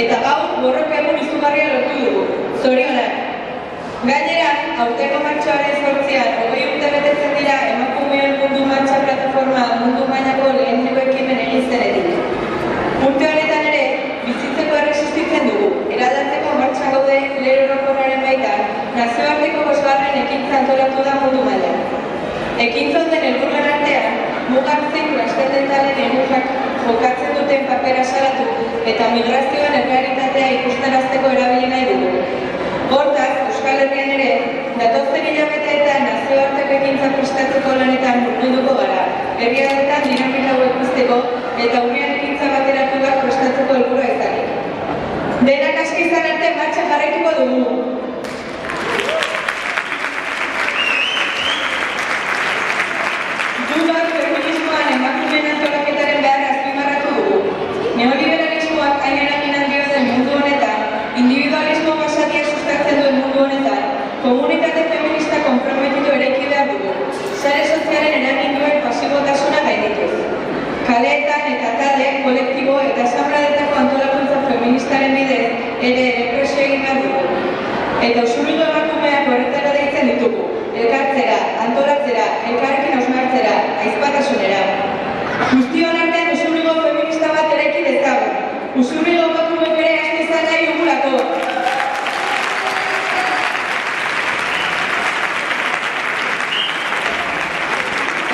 eta gaur borroka egun izugarria lortu dugu. Zorionak! Gainera, aurtengo martxoaren 8an, 20 urte betetzen dira emakumeen mundu martxa plataforma mundu mailako lehenengo ekimen egin zenetik. Urte honetan ere, bizitzeko erresistitzen dugu, eraldatzeko martxan gaude lehen orokorraren baitan, nazioarteko 5. ekintza antolatu da mundu mailan. Ekintza honen helburuen artean, mugartzen transzendentalen emurrak jokatzen duten papera salatu eta migrazioan errealitatea ikustarazteko erabili nahi dugu. Hortaz, Euskal Herrian ere, datozen hilabeteetan nazioarteko ekintza prestatzeko lanetan murgilduko gara, herrialdetan dinamika hauek pizteko eta urrian ekintza bateratuak prestatzeko helburua izanik. Denak aski izan arte martxan jarraituko dugu. Dudak feminismoan emakumeen antolaketaren beharra azpimarratu dugu. Neoliberalismoak hain eragin handia den mundu honetan, individualismo basatia sustatzen duen mundu honetan, komunitate feminista konprometitu eraiki behar dugu, sare sozialen eragin duen pasibotasuna gaindituz. Kaleetan eta talde, kolektibo eta asanbladetako antolakuntza feministaren bidez ere errepresio egin behar dugu. Eta Usurbilgo emakumeak horretara deitzen ditugu, elkartzera, antolatzera, elkarrekin hausnartzera, ahizpatasunera. Guztion artean Usurbilgo feminista bat eraiki dezagun. Usurbilgo emakumeak ere asko izan nahi dugulako.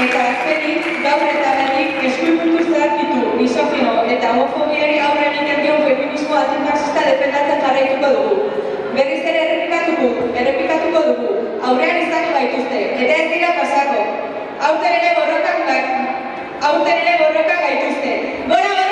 Eta azkenik, gaur eta berrik eskuipuntu zaharkitu, misogino eta homofobiari aurre egiten dion feminismo antimarxista defendatzen jarraituko dugu. Berriz ere errepikatuko dugu, aurrean izango gaituzte, eta ez dira pasako. Aurten ere borroka gaituzte. Gora!